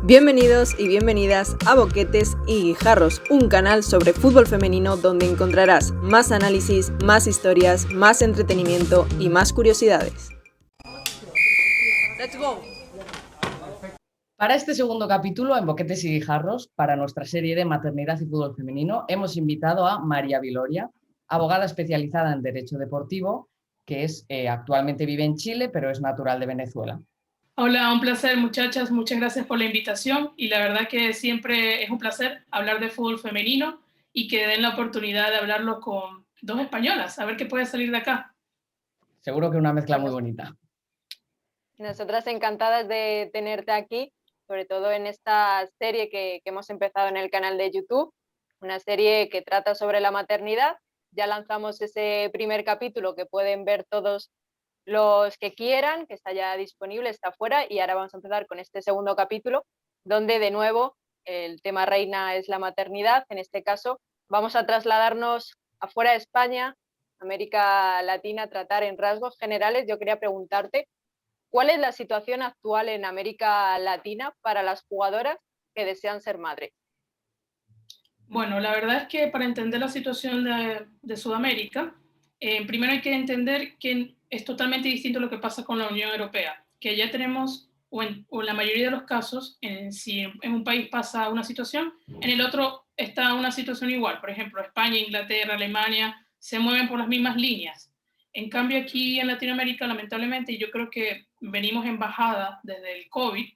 Bienvenidos y bienvenidas a Boquetes y Guijarros, un canal sobre fútbol femenino donde encontrarás más análisis, más historias, más entretenimiento y más curiosidades. ¡Let's go! Para este segundo capítulo en Boquetes y Guijarros, para nuestra serie de maternidad y fútbol femenino, hemos invitado a María Viloria, abogada especializada en Derecho Deportivo, que actualmente vive en Chile, pero es natural de Venezuela. Hola, un placer, muchachas. Muchas gracias por la invitación y la verdad que siempre es un placer hablar de fútbol femenino y que den la oportunidad de hablarlo con dos españolas, a ver qué puede salir de acá. Seguro que una mezcla muy bonita. Nosotras encantadas de tenerte aquí, sobre todo en esta serie que hemos empezado en el canal de YouTube, una serie que trata sobre la maternidad. Ya lanzamos ese primer capítulo que pueden ver todos los que quieran, que está ya disponible, está fuera, y ahora vamos a empezar con este segundo capítulo, donde de nuevo el tema reina es la maternidad. En este caso vamos a trasladarnos afuera de España, América Latina, a tratar en rasgos generales. Yo quería preguntarte, ¿cuál es la situación actual en América Latina para las jugadoras que desean ser madres? Bueno, la verdad es que para entender la situación de Sudamérica, primero hay que entender que es totalmente distinto lo que pasa con la Unión Europea, que ya tenemos, o en la mayoría de los casos, si en un país pasa una situación, en el otro está una situación igual. Por ejemplo, España, Inglaterra, Alemania se mueven por las mismas líneas. En cambio, aquí en Latinoamérica, lamentablemente, y yo creo que venimos en bajada desde el COVID,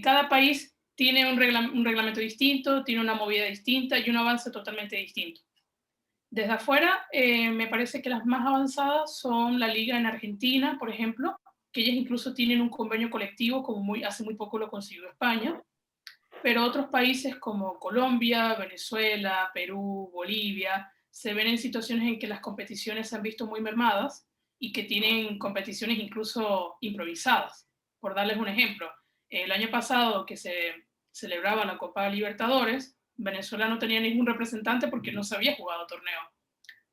cada país tiene un reglamento distinto, tiene una movida distinta y un avance totalmente distinto. Desde afuera, me parece que las más avanzadas son la liga en Argentina, por ejemplo, que ellas incluso tienen un convenio colectivo, como hace muy poco lo consiguió España, pero otros países como Colombia, Venezuela, Perú, Bolivia, se ven en situaciones en que las competiciones se han visto muy mermadas y que tienen competiciones incluso improvisadas. Por darles un ejemplo, el año pasado que se celebraba la Copa Libertadores, Venezuela no tenía ningún representante porque no se había jugado torneo.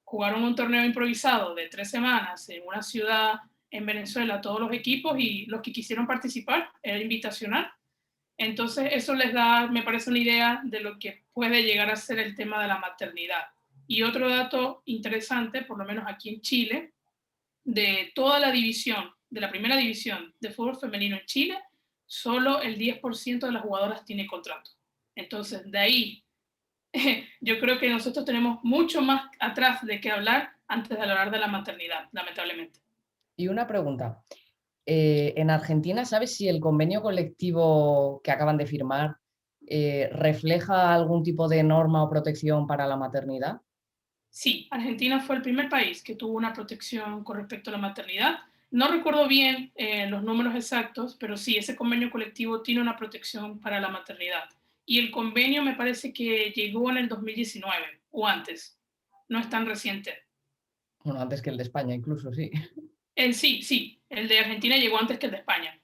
Jugaron un torneo improvisado de 3 semanas en una ciudad en Venezuela, todos los equipos, y los que quisieron participar, era invitacional. Entonces eso les da, me parece, una idea de lo que puede llegar a ser el tema de la maternidad. Y otro dato interesante, por lo menos aquí en Chile, de toda la división, de la primera división de fútbol femenino en Chile, solo el 10% de las jugadoras tiene contrato. Entonces, de ahí, yo creo que nosotros tenemos mucho más atrás de qué hablar antes de hablar de la maternidad, lamentablemente. Y una pregunta. En Argentina, ¿sabes si el convenio colectivo que acaban de firmar refleja algún tipo de norma o protección para la maternidad? Sí, Argentina fue el primer país que tuvo una protección con respecto a la maternidad. No recuerdo bien los números exactos, pero sí, ese convenio colectivo tiene una protección para la maternidad. Y el convenio me parece que llegó en el 2019 o antes. No es tan reciente. Bueno, antes que el de España, incluso, sí. Sí, el de Argentina llegó antes que el de España.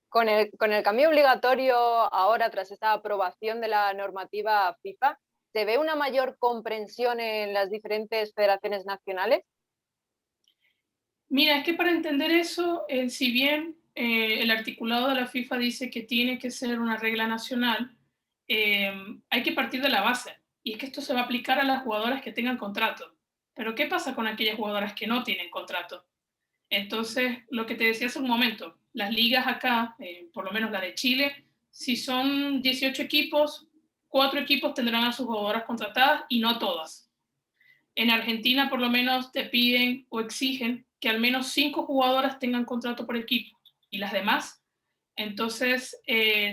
Con el cambio obligatorio ahora, tras esta aprobación de la normativa FIFA, ¿se ve una mayor comprensión en las diferentes federaciones nacionales? Mira, es que para entender eso, si bien el articulado de la FIFA dice que tiene que ser una regla nacional, hay que partir de la base. Y es que esto se va a aplicar a las jugadoras que tengan contrato. Pero ¿qué pasa con aquellas jugadoras que no tienen contrato? Entonces, lo que te decía hace un momento, las ligas acá, por lo menos la de Chile, si son 18 equipos, 4 equipos tendrán a sus jugadoras contratadas y no todas. En Argentina, por lo menos, te piden o exigen que al menos 5 jugadoras tengan contrato por equipo y las demás. Entonces,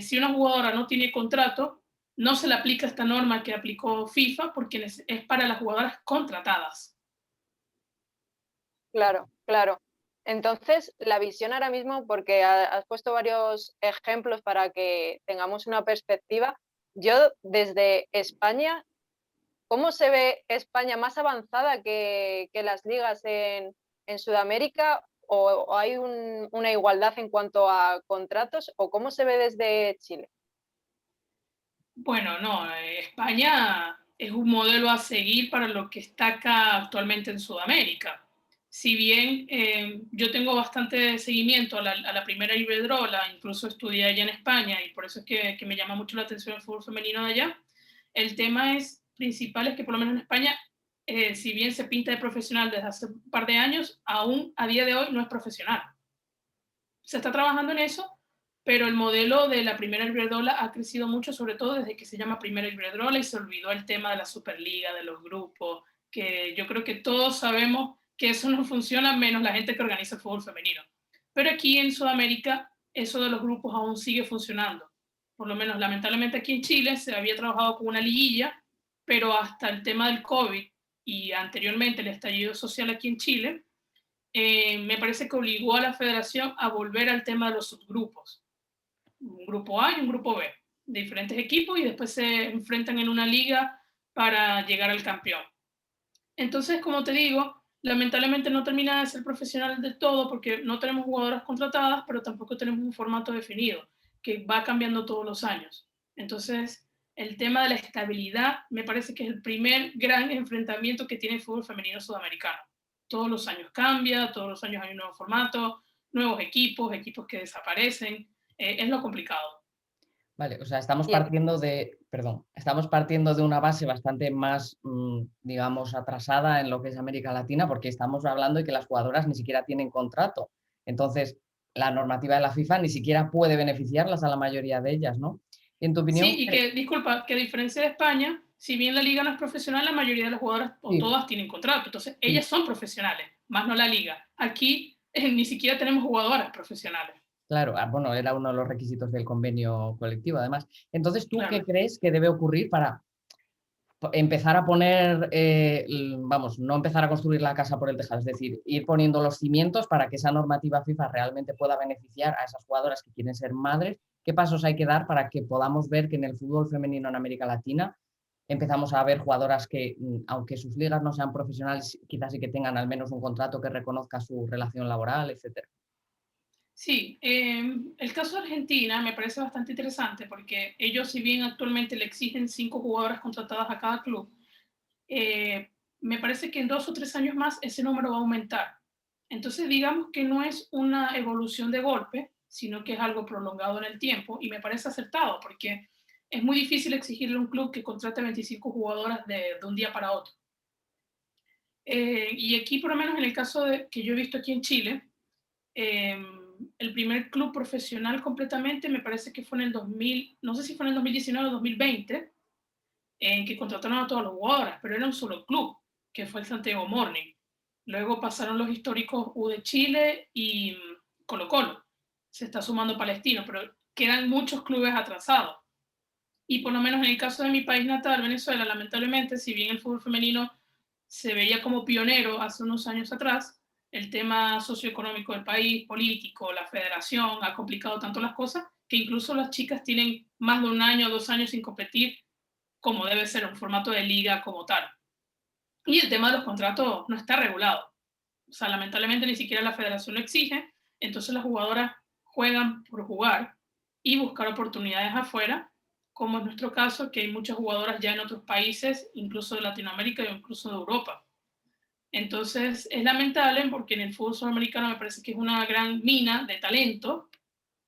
si una jugadora no tiene contrato, no se le aplica esta norma que aplicó FIFA porque es para las jugadoras contratadas. Claro, claro. Entonces, la visión ahora mismo, porque has puesto varios ejemplos para que tengamos una perspectiva, yo desde España, ¿cómo se ve España más avanzada que las ligas en Sudamérica? ¿O hay una igualdad en cuanto a contratos? ¿O cómo se ve desde Chile? Bueno, no, España es un modelo a seguir para lo que está acá actualmente en Sudamérica. si bien yo tengo bastante seguimiento a la primera Iberdrola, incluso estudié allá en España y por eso es que me llama mucho la atención el fútbol femenino de allá, el tema principal es que por lo menos en España, si bien se pinta de profesional desde hace un par de años, aún a día de hoy no es profesional. Se está trabajando en eso, pero el modelo de la primera Iberdrola ha crecido mucho, sobre todo desde que se llama primera Iberdrola y se olvidó el tema de la Superliga, de los grupos, que yo creo que todos sabemos que eso no funciona, menos la gente que organiza el fútbol femenino. Pero aquí en Sudamérica eso de los grupos aún sigue funcionando. Por lo menos lamentablemente aquí en Chile se había trabajado con una liguilla, pero hasta el tema del COVID y anteriormente el estallido social aquí en Chile, me parece que obligó a la federación a volver al tema de los subgrupos. Un grupo A y un grupo B, de diferentes equipos, y después se enfrentan en una liga para llegar al campeón. Entonces, como te digo, lamentablemente no termina de ser profesional del todo porque no tenemos jugadoras contratadas, pero tampoco tenemos un formato definido, que va cambiando todos los años. Entonces, el tema de la estabilidad me parece que es el primer gran enfrentamiento que tiene el fútbol femenino sudamericano. Todos los años cambia, todos los años hay un nuevo formato, nuevos equipos, equipos que desaparecen, es lo complicado. Vale, o sea, estamos Y aquí, partiendo de, perdón, estamos partiendo de una base bastante más, digamos, atrasada en lo que es América Latina, porque estamos hablando de que las jugadoras ni siquiera tienen contrato. Entonces, la normativa de la FIFA ni siquiera puede beneficiarlas a la mayoría de ellas, ¿no? En tu Sí, opinión, y que, disculpa, que a diferencia de España, si bien la liga no es profesional, la mayoría de las jugadoras o sí, todas tienen contrato. Entonces, sí, ellas son profesionales, más no la liga. Aquí ni siquiera tenemos jugadoras profesionales. claro, bueno, era uno de los requisitos del convenio colectivo, además. Entonces, ¿tú qué Claro. crees que debe ocurrir para empezar a poner, vamos, no empezar a construir la casa por el tejado, es decir, ir poniendo los cimientos para que esa normativa FIFA realmente pueda beneficiar a esas jugadoras que quieren ser madres? ¿Qué pasos hay que dar para que podamos ver que en el fútbol femenino en América Latina empezamos a ver jugadoras que, aunque sus ligas no sean profesionales, quizás sí que tengan al menos un contrato que reconozca su relación laboral, etcétera? Sí, el caso de Argentina me parece bastante interesante porque ellos, si bien actualmente le exigen 5 jugadoras contratadas a cada club, eh, me parece que en 2 o 3 años más ese número va a aumentar. Entonces, digamos que no es una evolución de golpe, sino que es algo prolongado en el tiempo y me parece acertado porque es muy difícil exigirle a un club que contrate 25 jugadoras de un día para otro. Y aquí, por lo menos en el caso que yo he visto aquí en Chile, eh, el primer club profesional completamente me parece que fue en el 2000, no sé si fue en el 2019 o 2020, en que contrataron a todas las jugadoras, pero era un solo club, que fue el Santiago Morning. Luego pasaron los históricos U de Chile y Colo Colo. Se está sumando Palestino, pero quedan muchos clubes atrasados. Y por lo menos en el caso de mi país natal, Venezuela, lamentablemente, si bien el fútbol femenino se veía como pionero hace unos años atrás, el tema socioeconómico del país, político, la federación, ha complicado tanto las cosas que incluso las chicas tienen más de 1 año o 2 años sin competir como debe ser un formato de liga como tal. Y el tema de los contratos no está regulado. O sea, lamentablemente ni siquiera la federación lo exige, entonces las jugadoras juegan por jugar y buscar oportunidades afuera, como en nuestro caso, que hay muchas jugadoras ya en otros países, incluso de Latinoamérica o incluso de Europa. Entonces es lamentable porque en el fútbol sudamericano me parece que es una gran mina de talento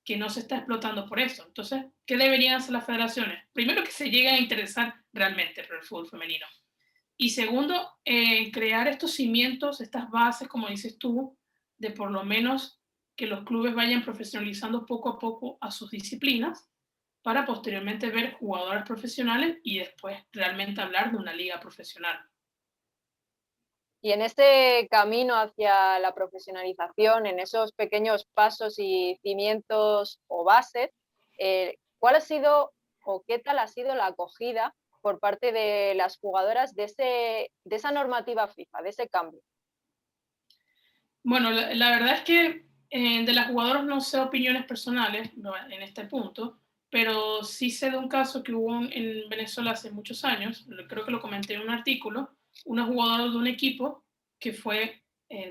que no se está explotando por eso. Entonces, ¿qué deberían hacer las federaciones? Primero, que se lleguen a interesar realmente por el fútbol femenino. Y segundo, crear estos cimientos, estas bases, como dices tú, de por lo menos que los clubes vayan profesionalizando poco a poco a sus disciplinas para posteriormente ver jugadoras profesionales y después realmente hablar de una liga profesional. y en ese camino hacia la profesionalización, en esos pequeños pasos y cimientos o bases, ¿cuál ha sido o qué tal ha sido la acogida por parte de las jugadoras de esa normativa FIFA, de ese cambio? Bueno, la verdad es que de las jugadoras no sé opiniones personales en este punto, pero sí sé de un caso que hubo en Venezuela hace muchos años, creo que lo comenté en un artículo, una jugadora de un equipo que fue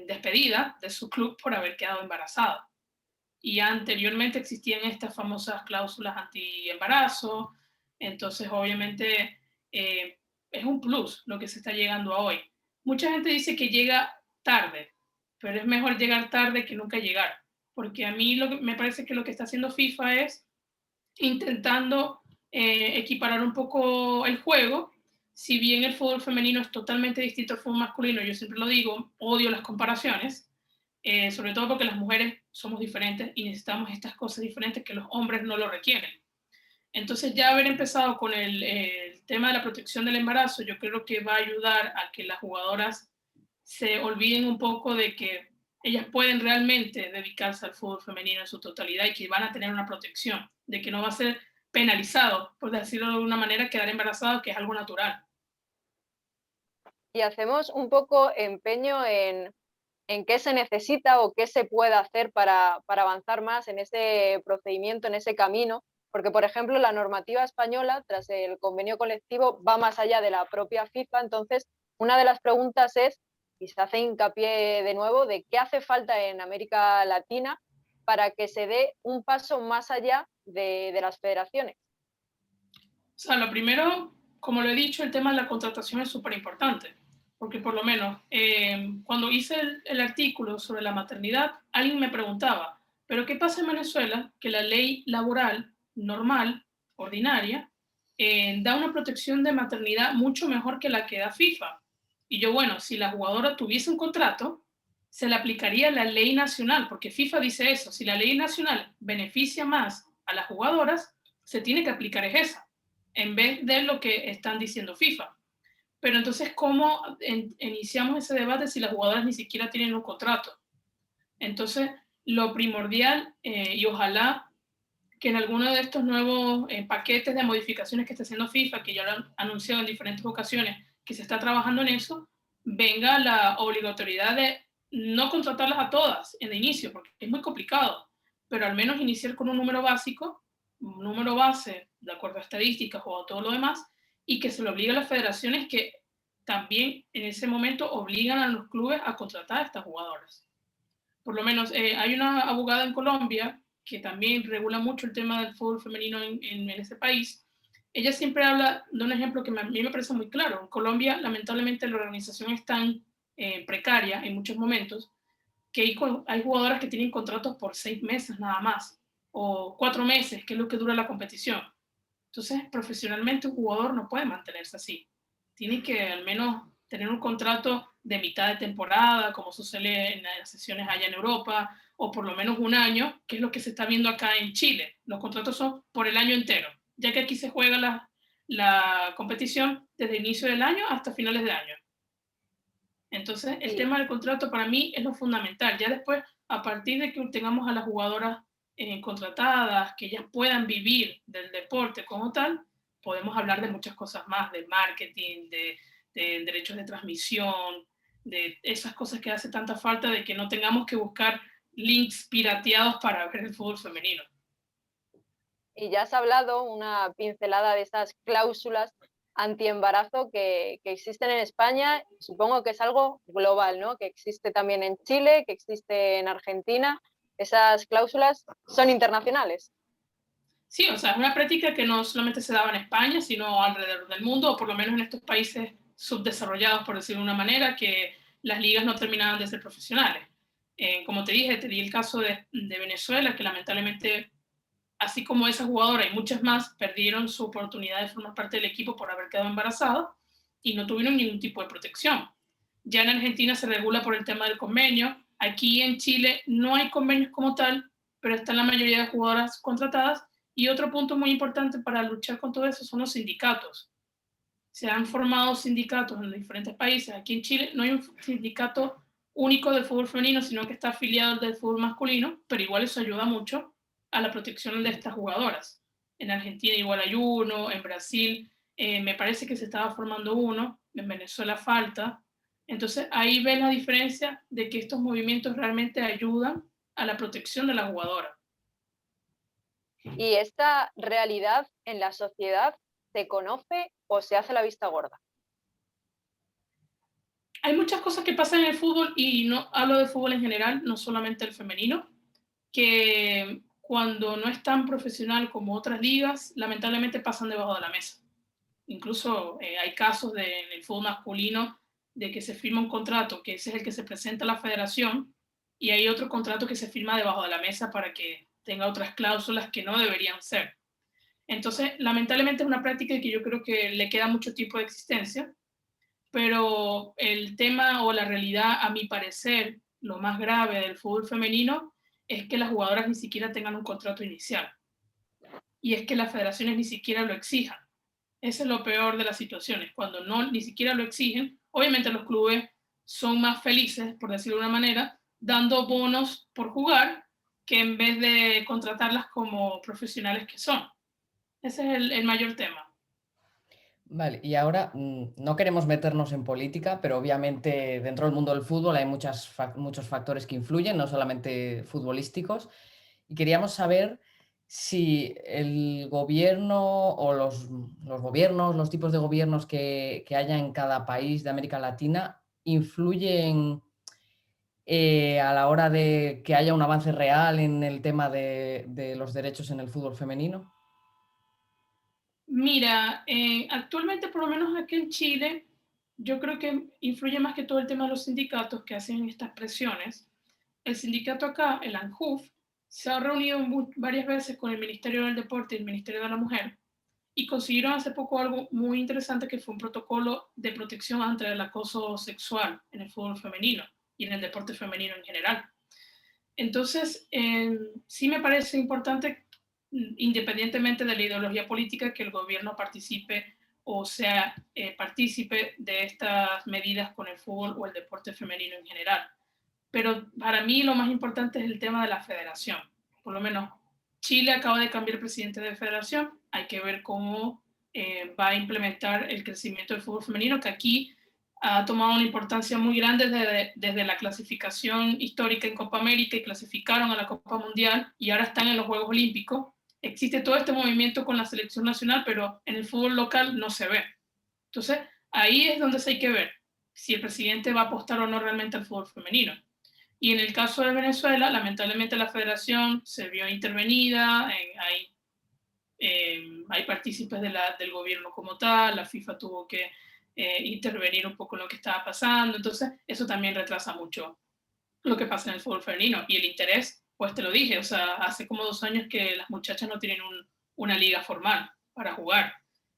despedida de su club por haber quedado embarazada. Y anteriormente existían estas famosas cláusulas anti-embarazo, entonces obviamente es un plus lo que se está llegando a hoy. Mucha gente dice que llega tarde, pero es mejor llegar tarde que nunca llegar, porque a mí me parece que lo que está haciendo FIFA es intentando equiparar un poco el juego. Si bien el fútbol femenino es totalmente distinto al fútbol masculino, yo siempre lo digo, odio las comparaciones, sobre todo porque las mujeres somos diferentes y necesitamos estas cosas diferentes que los hombres no lo requieren. Entonces ya haber empezado con el tema de la protección del embarazo, yo creo que va a ayudar a que las jugadoras se olviden un poco de que ellas pueden realmente dedicarse al fútbol femenino en su totalidad y que van a tener una protección, de que no va a ser penalizado, por decirlo de alguna manera, quedar embarazado, que es algo natural. Y hacemos un poco empeño en qué se necesita o qué se puede hacer para avanzar más en ese procedimiento, en ese camino, porque, por ejemplo, la normativa española, tras el convenio colectivo, va más allá de la propia FIFA. Entonces, una de las preguntas es, y se hace hincapié de nuevo, de qué hace falta en América Latina para que se dé un paso más allá de las federaciones. O sea, lo primero, como lo he dicho, el tema de la contratación es súper importante, porque por lo menos cuando hice el artículo sobre la maternidad, alguien me preguntaba, ¿pero qué pasa en Venezuela? Que la ley laboral normal, ordinaria, da una protección de maternidad mucho mejor que la que da FIFA. Y yo, bueno, si la jugadora tuviese un contrato, se le aplicaría la ley nacional, porque FIFA dice eso, si la ley nacional beneficia más a las jugadoras, se tiene que aplicar esa, en vez de lo que están diciendo FIFA. Pero entonces, ¿cómo iniciamos ese debate si las jugadoras ni siquiera tienen un contrato? Entonces, lo primordial, y ojalá que en alguno de estos nuevos paquetes de modificaciones que está haciendo FIFA, que ya lo han anunciado en diferentes ocasiones, que se está trabajando en eso, venga la obligatoriedad de no contratarlas a todas en el inicio, porque es muy complicado, pero al menos iniciar con un número básico, un número base, de acuerdo a estadísticas o a todo lo demás, y que se le obligue a las federaciones que también en ese momento obligan a los clubes a contratar a estas jugadoras. Por lo menos hay una abogada en Colombia que también regula mucho el tema del fútbol femenino en ese país. Ella siempre habla de un ejemplo que a mí me parece muy claro. En Colombia, lamentablemente, la organización es tan precaria en muchos momentos que hay jugadoras que tienen contratos por 6 meses nada más, o 4 meses, que es lo que dura la competición. Entonces, profesionalmente un jugador no puede mantenerse así. Tiene que al menos tener un contrato de mitad de temporada, como sucede en las sesiones allá en Europa, o por lo menos un año, que es lo que se está viendo acá en Chile. Los contratos son por el año entero, ya que aquí se juega la competición desde el inicio del año hasta finales de año. Entonces, el tema del contrato para mí es lo fundamental. Ya después, a partir de que tengamos a las jugadoras contratadas, que ellas puedan vivir del deporte como tal, podemos hablar de muchas cosas más, de marketing, de derechos de transmisión, de esas cosas que hace tanta falta, de que no tengamos que buscar links pirateados para ver el fútbol femenino. Y ya has hablado una pincelada de esas cláusulas antiembarazo que existen en España. Supongo que es algo global, ¿no? Que existe también en Chile, que existe en Argentina. Esas cláusulas son internacionales. Sí, o sea, es una práctica que no solamente se daba en España, sino alrededor del mundo, o por lo menos en estos países subdesarrollados, por decirlo de una manera, que las ligas no terminaban de ser profesionales. Como te dije, te di el caso de Venezuela, que lamentablemente, así como esa jugadora y muchas más, perdieron su oportunidad de formar parte del equipo por haber quedado embarazadas y no tuvieron ningún tipo de protección. Ya en Argentina se regula por el tema del convenio. Aquí en Chile no hay convenios como tal, pero están la mayoría de jugadoras contratadas. Y otro punto muy importante para luchar con todo eso son los sindicatos. Se han formado sindicatos en los diferentes países. Aquí en Chile no hay un sindicato único de fútbol femenino, sino que está afiliado al del fútbol masculino, pero igual eso ayuda mucho a la protección de estas jugadoras. En Argentina igual hay uno, en Brasil me parece que se estaba formando uno, en Venezuela falta. Entonces ahí ves la diferencia de que estos movimientos realmente ayudan a la protección de la jugadora. ¿Y esta realidad en la sociedad se conoce o se hace la vista gorda? Hay muchas cosas que pasan en el fútbol, y no hablo de fútbol en general, no solamente el femenino, que cuando no es tan profesional como otras ligas, lamentablemente pasan debajo de la mesa. Incluso hay casos en el fútbol masculino de que se firma un contrato, que ese es el que se presenta a la federación, y hay otro contrato que se firma debajo de la mesa para que tenga otras cláusulas que no deberían ser. Entonces, lamentablemente es una práctica que yo creo que le queda mucho tiempo de existencia, pero el tema o la realidad, a mi parecer, lo más grave del fútbol femenino es que las jugadoras ni siquiera tengan un contrato inicial, y es que las federaciones ni siquiera lo exijan. Ese es lo peor de las situaciones, cuando no, ni siquiera lo exigen. Obviamente los clubes son más felices, por decirlo de una manera, dando bonos por jugar, que en vez de contratarlas como profesionales que son. Ese es el mayor tema. Vale, y ahora no queremos meternos en política, pero obviamente dentro del mundo del fútbol hay muchos factores que influyen, no solamente futbolísticos. Y queríamos saber si el gobierno o los gobiernos, los tipos de gobiernos que haya en cada país de América Latina influyen a la hora de que haya un avance real en el tema de los derechos en el fútbol femenino. Mira, actualmente, por lo menos aquí en Chile, yo creo que influye más que todo el tema de los sindicatos que hacen estas presiones. El sindicato acá, el ANJUF, se ha reunido varias veces con el Ministerio del Deporte y el Ministerio de la Mujer y consiguieron hace poco algo muy interesante, que fue un protocolo de protección ante el acoso sexual en el fútbol femenino y en el deporte femenino en general. Entonces, sí me parece importante, independientemente de la ideología política, que el gobierno participe o sea partícipe de estas medidas con el fútbol o el deporte femenino en general. Pero para mí lo más importante es el tema de la federación. Por lo menos Chile acaba de cambiar el presidente de federación, hay que ver cómo va a implementar el crecimiento del fútbol femenino, que aquí ha tomado una importancia muy grande desde la clasificación histórica en Copa América, y clasificaron a la Copa Mundial y ahora están en los Juegos Olímpicos. Existe todo este movimiento con la selección nacional, pero en el fútbol local no se ve. Entonces, ahí es donde se hay que ver si el presidente va a apostar o no realmente al fútbol femenino. Y en el caso de Venezuela, lamentablemente la federación se vio intervenida, hay partícipes del gobierno como tal, la FIFA tuvo que intervenir un poco en lo que estaba pasando, entonces eso también retrasa mucho lo que pasa en el fútbol femenino. Y el interés, pues te lo dije, o sea, hace como 2 años que las muchachas no tienen una liga formal para jugar,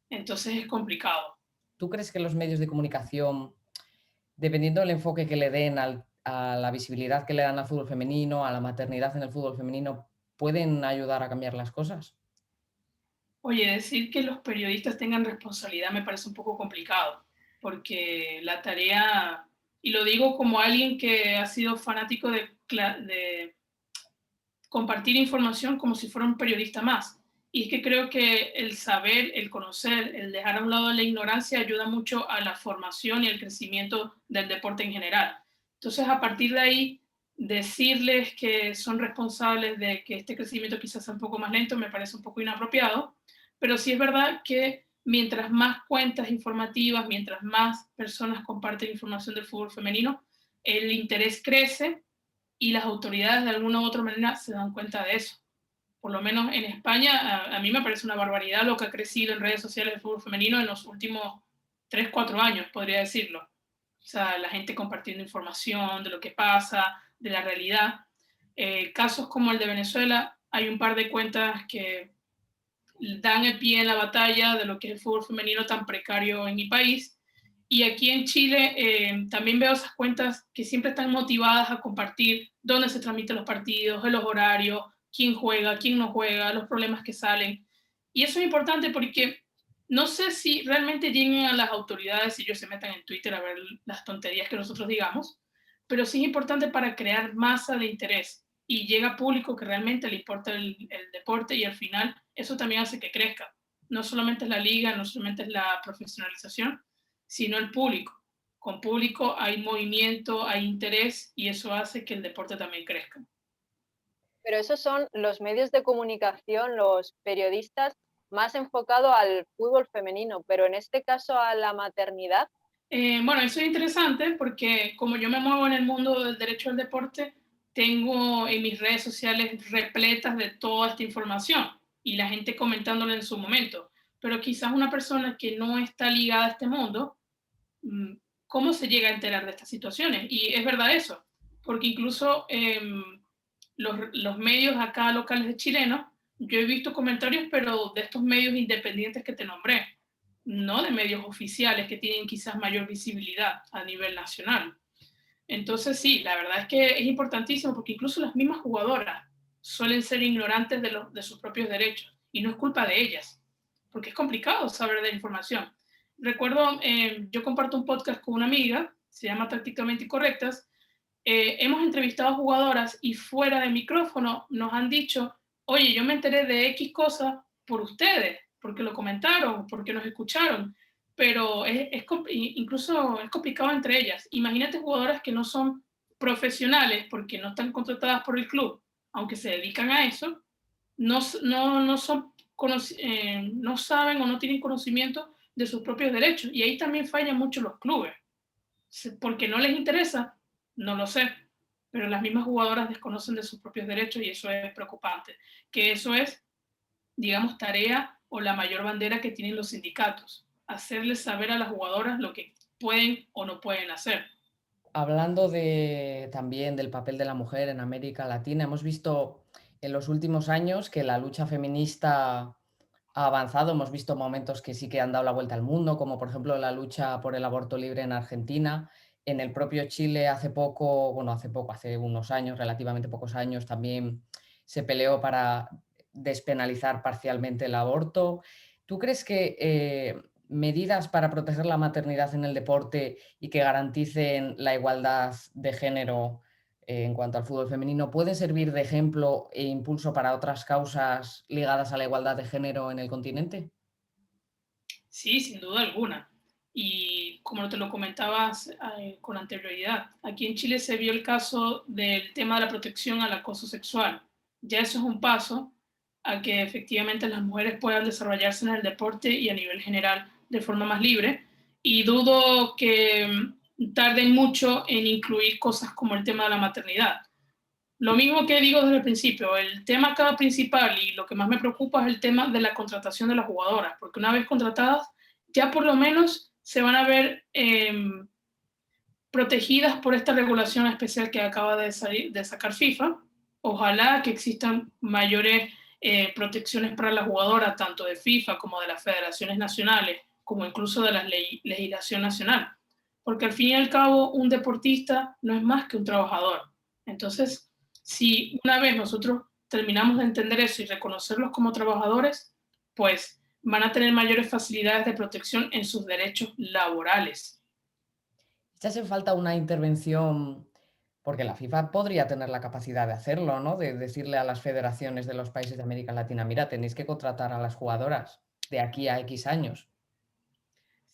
entonces es complicado. ¿Tú crees que los medios de comunicación, dependiendo del enfoque que le den a la visibilidad que le dan al fútbol femenino, a la maternidad en el fútbol femenino, pueden ayudar a cambiar las cosas? Oye, decir que los periodistas tengan responsabilidad me parece un poco complicado, porque la tarea, y lo digo como alguien que ha sido fanático de compartir información como si fuera un periodista más. Y es que creo que el saber, el conocer, el dejar a un lado la ignorancia ayuda mucho a la formación y el crecimiento del deporte en general. Entonces, a partir de ahí, decirles que son responsables de que este crecimiento quizás sea un poco más lento me parece un poco inapropiado, pero sí es verdad que mientras más cuentas informativas, mientras más personas comparten información del fútbol femenino, el interés crece y las autoridades de alguna u otra manera se dan cuenta de eso. Por lo menos en España, a mí me parece una barbaridad lo que ha crecido en redes sociales el fútbol femenino en los últimos 3, 4 años, podría decirlo. O sea, la gente compartiendo información de lo que pasa, de la realidad. Casos como el de Venezuela, hay un par de cuentas que dan el pie en la batalla de lo que es el fútbol femenino tan precario en mi país. Y aquí en Chile también veo esas cuentas que siempre están motivadas a compartir dónde se transmiten los partidos, los horarios, quién juega, quién no juega, los problemas que salen. Y eso es importante porque no sé si realmente lleguen a las autoridades y ellos se metan en Twitter a ver las tonterías que nosotros digamos, pero sí es importante para crear masa de interés y llega a público que realmente le importa el deporte, y al final eso también hace que crezca. No solamente es la liga, no solamente es la profesionalización, sino el público. Con público hay movimiento, hay interés, y eso hace que el deporte también crezca. Pero esos son los medios de comunicación, los periodistas, más enfocado al fútbol femenino, pero en este caso a la maternidad. Bueno, eso es interesante porque como yo me muevo en el mundo del derecho al deporte, tengo en mis redes sociales repletas de toda esta información y la gente comentándolo en su momento. Pero quizás una persona que no está ligada a este mundo cómo se llega a enterar de estas situaciones. Y es verdad eso, porque incluso los medios acá locales de chilenos, yo he visto comentarios, pero de estos medios independientes que te nombré, no de medios oficiales que tienen quizás mayor visibilidad a nivel nacional. Entonces sí, la verdad es que es importantísimo porque incluso las mismas jugadoras suelen ser ignorantes de sus propios derechos y no es culpa de ellas, porque es complicado saber de la información. Recuerdo, yo comparto un podcast con una amiga, se llama Tácticamente Incorrectas. Hemos entrevistado a jugadoras y fuera de micrófono nos han dicho, oye, yo me enteré de X cosa por ustedes, porque lo comentaron, porque nos escucharon, pero incluso es complicado entre ellas. Imagínate jugadoras que no son profesionales porque no están contratadas por el club, aunque se dedican a eso, no saben o no tienen conocimiento de sus propios derechos. Y ahí también fallan mucho los clubes, porque no les interesa, no lo sé, pero las mismas jugadoras desconocen de sus propios derechos y eso es preocupante. Que eso es, digamos, tarea o la mayor bandera que tienen los sindicatos, hacerles saber a las jugadoras lo que pueden o no pueden hacer. Hablando también del papel de la mujer en América Latina, hemos visto en los últimos años que la lucha feminista ha avanzado. Hemos visto momentos que sí que han dado la vuelta al mundo, como por ejemplo la lucha por el aborto libre en Argentina. En el propio Chile hace unos años, relativamente pocos años, también se peleó para despenalizar parcialmente el aborto. ¿Tú crees que medidas para proteger la maternidad en el deporte y que garanticen la igualdad de género en cuanto al fútbol femenino pueden servir de ejemplo e impulso para otras causas ligadas a la igualdad de género en el continente? Sí, sin duda alguna. Y como te lo comentabas con anterioridad, aquí en Chile se vio el caso del tema de la protección al acoso sexual. Ya eso es un paso a que efectivamente las mujeres puedan desarrollarse en el deporte y a nivel general de forma más libre. Y dudo que tarden mucho en incluir cosas como el tema de la maternidad. Lo mismo que digo desde el principio, el tema acá principal y lo que más me preocupa es el tema de la contratación de las jugadoras, porque una vez contratadas ya por lo menos se van a ver protegidas por esta regulación especial que acaba de sacar FIFA. Ojalá que existan mayores protecciones para las jugadoras, tanto de FIFA como de las federaciones nacionales, como incluso de la legislación nacional. Porque al fin y al cabo, un deportista no es más que un trabajador. Entonces, si una vez nosotros terminamos de entender eso y reconocerlos como trabajadores, pues van a tener mayores facilidades de protección en sus derechos laborales. ¿Echas en falta una intervención? Porque la FIFA podría tener la capacidad de hacerlo, ¿no? De decirle a las federaciones de los países de América Latina, mira, tenéis que contratar a las jugadoras de aquí a X años.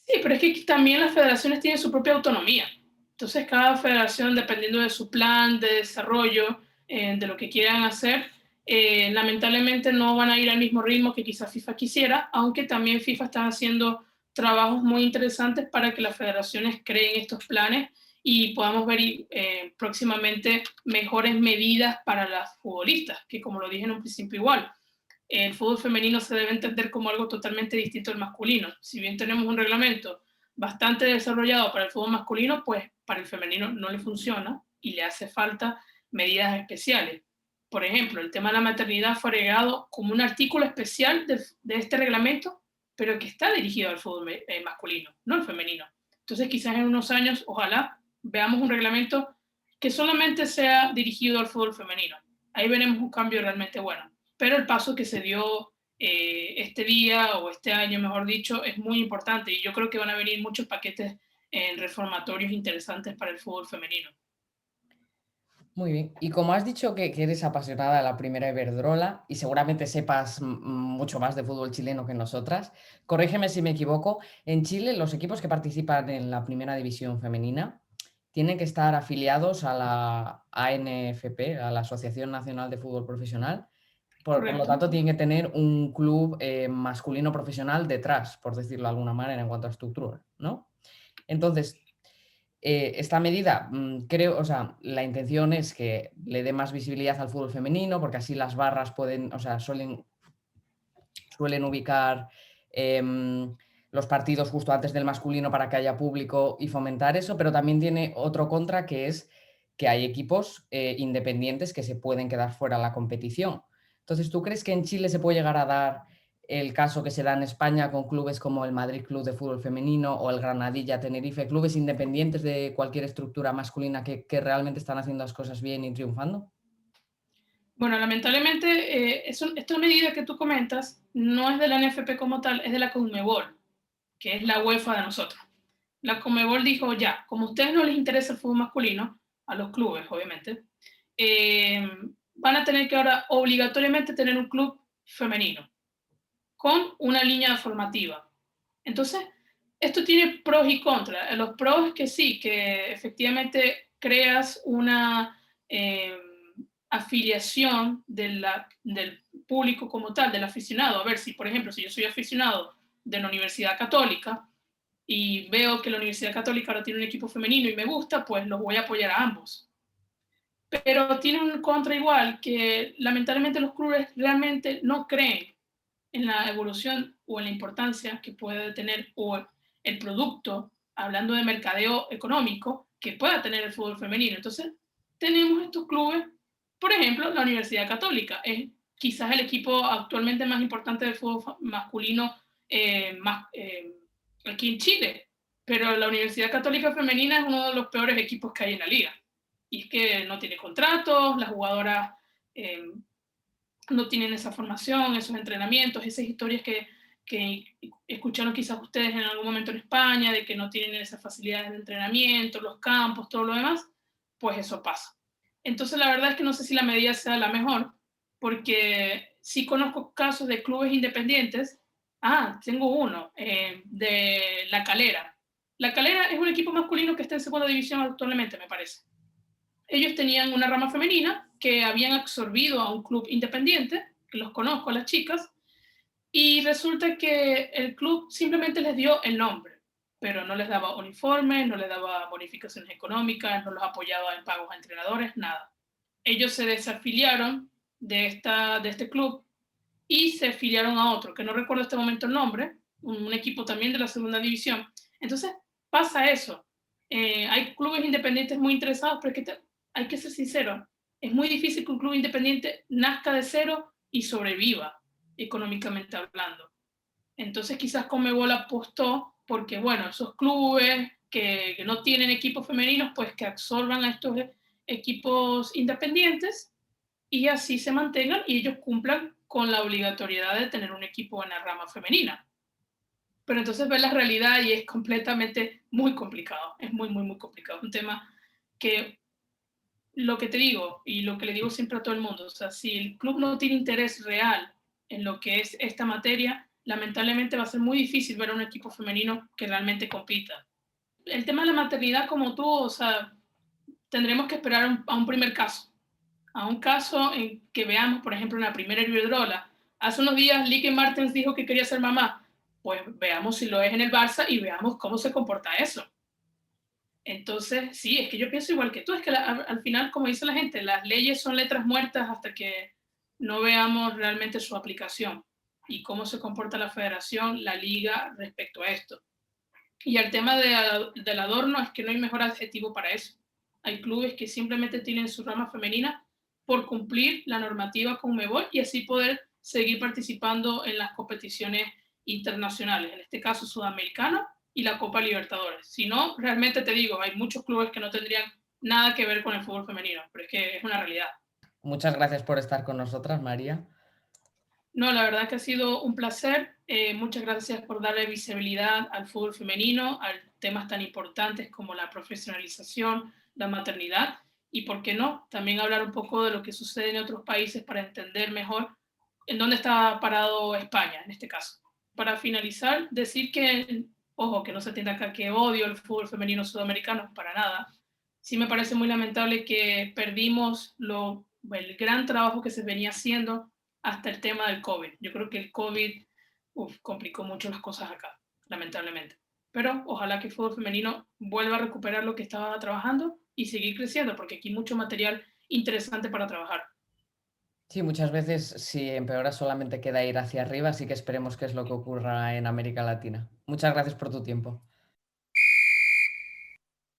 Sí, pero es que también las federaciones tienen su propia autonomía. Entonces, cada federación, dependiendo de su plan de desarrollo, de lo que quieran hacer, lamentablemente no van a ir al mismo ritmo que quizá FIFA quisiera, aunque también FIFA está haciendo trabajos muy interesantes para que las federaciones creen estos planes y podamos ver próximamente mejores medidas para las futbolistas, que como lo dije en un principio igual, el fútbol femenino se debe entender como algo totalmente distinto al masculino. Si bien tenemos un reglamento bastante desarrollado para el fútbol masculino, pues para el femenino no le funciona y le hace falta medidas especiales. Por ejemplo, el tema de la maternidad fue agregado como un artículo especial de este reglamento, pero que está dirigido al fútbol masculino, no al femenino. Entonces, quizás en unos años, ojalá, veamos un reglamento que solamente sea dirigido al fútbol femenino. Ahí veremos un cambio realmente bueno. Pero el paso que se dio este día o este año, mejor dicho, es muy importante y yo creo que van a venir muchos paquetes reformatorios interesantes para el fútbol femenino. Muy bien. Y como has dicho que eres apasionada de la Primera Iberdrola y seguramente sepas mucho más de fútbol chileno que nosotras, corrígeme si me equivoco, en Chile los equipos que participan en la Primera División Femenina tienen que estar afiliados a la ANFP, a la Asociación Nacional de Fútbol Profesional. Por lo tanto, tienen que tener un club masculino profesional detrás, por decirlo de alguna manera, en cuanto a estructura, ¿no? Entonces, esta medida, creo, o sea, la intención es que le dé más visibilidad al fútbol femenino, porque así las barras pueden, o sea, suelen ubicar los partidos justo antes del masculino para que haya público y fomentar eso, pero también tiene otro contra, que es que hay equipos independientes que se pueden quedar fuera de la competición. Entonces, ¿tú crees que en Chile se puede llegar a dar el caso que se da en España con clubes como el Madrid Club de Fútbol Femenino o el Granadilla Tenerife, clubes independientes de cualquier estructura masculina que realmente están haciendo las cosas bien y triunfando? Bueno, lamentablemente, esta medida que tú comentas no es de la NFP como tal, es de la Conmebol, que es la UEFA de nosotros. La Conmebol dijo, ya, como a ustedes no les interesa el fútbol masculino, a los clubes, obviamente, van a tener que ahora obligatoriamente tener un club femenino, con una línea formativa. Entonces, esto tiene pros y contras. Los pros es que sí, que efectivamente creas una afiliación del público como tal, del aficionado. A ver, si por ejemplo, si yo soy aficionado de la Universidad Católica y veo que la Universidad Católica ahora tiene un equipo femenino y me gusta, pues los voy a apoyar a ambos. Pero tiene un contra igual, que lamentablemente los clubes realmente no creen en la evolución o en la importancia que puede tener o el producto, hablando de mercadeo económico, que pueda tener el fútbol femenino. Entonces, tenemos estos clubes, por ejemplo, la Universidad Católica, es quizás el equipo actualmente más importante del fútbol masculino aquí en Chile, pero la Universidad Católica Femenina es uno de los peores equipos que hay en la liga. Y es que no tiene contratos, las jugadoras no tienen esa formación, esos entrenamientos, esas historias que escucharon quizás ustedes en algún momento en España, de que no tienen esas facilidades de entrenamiento, los campos, todo lo demás, pues eso pasa. Entonces la verdad es que no sé si la medida sea la mejor, porque sí conozco casos de clubes independientes. Tengo uno, de La Calera. La Calera es un equipo masculino que está en segunda división actualmente, me parece. Ellos tenían una rama femenina que habían absorbido a un club independiente, que los conozco a las chicas, y resulta que el club simplemente les dio el nombre, pero no les daba uniformes, no les daba bonificaciones económicas, no los apoyaba en pagos a entrenadores, nada. Ellos se desafiliaron de este club y se afiliaron a otro, que no recuerdo en este momento el nombre, un equipo también de la segunda división. Entonces pasa eso. Hay clubes independientes muy interesados, pero es que hay que ser sincero, es muy difícil que un club independiente nazca de cero y sobreviva económicamente hablando. Entonces quizás Conmebol apostó porque, bueno, esos clubes que no tienen equipos femeninos, pues que absorban a estos equipos independientes y así se mantengan y ellos cumplan con la obligatoriedad de tener un equipo en la rama femenina. Pero entonces ves la realidad y es completamente muy complicado, es muy, muy, muy complicado. Es un tema que, lo que te digo y lo que le digo siempre a todo el mundo, o sea, si el club no tiene interés real en lo que es esta materia, lamentablemente va a ser muy difícil ver a un equipo femenino que realmente compita. El tema de la maternidad, como tú, o sea, tendremos que esperar a un primer caso, a un caso en que veamos, por ejemplo, en la primera Iberdrola. Hace unos días Lique Martens dijo que quería ser mamá. Pues veamos si lo es en el Barça y veamos cómo se comporta eso. Entonces, sí, es que yo pienso igual que tú, es que al final, como dice la gente, las leyes son letras muertas hasta que no veamos realmente su aplicación y cómo se comporta la federación, la liga respecto a esto. Y el tema del adorno es que no hay mejor adjetivo para eso. Hay clubes que simplemente tienen su rama femenina por cumplir la normativa Conmebol y así poder seguir participando en las competiciones internacionales, en este caso Sudamericana y la Copa Libertadores. Si no, realmente te digo, hay muchos clubes que no tendrían nada que ver con el fútbol femenino, pero es que es una realidad. Muchas gracias por estar con nosotras, María. No, la verdad que ha sido un placer. Muchas gracias por darle visibilidad al fútbol femenino, a temas tan importantes como la profesionalización, la maternidad y, ¿por qué no?, también hablar un poco de lo que sucede en otros países para entender mejor en dónde está parado España, en este caso. Para finalizar, decir que, ojo, que no se entienda acá que odio el fútbol femenino sudamericano, para nada. Sí me parece muy lamentable que perdimos el gran trabajo que se venía haciendo hasta el tema del COVID. Yo creo que el COVID complicó mucho las cosas acá, lamentablemente. Pero ojalá que el fútbol femenino vuelva a recuperar lo que estaba trabajando y seguir creciendo, porque aquí hay mucho material interesante para trabajar. Sí, muchas veces si empeora solamente queda ir hacia arriba, así que esperemos que es lo que ocurra en América Latina. Muchas gracias por tu tiempo.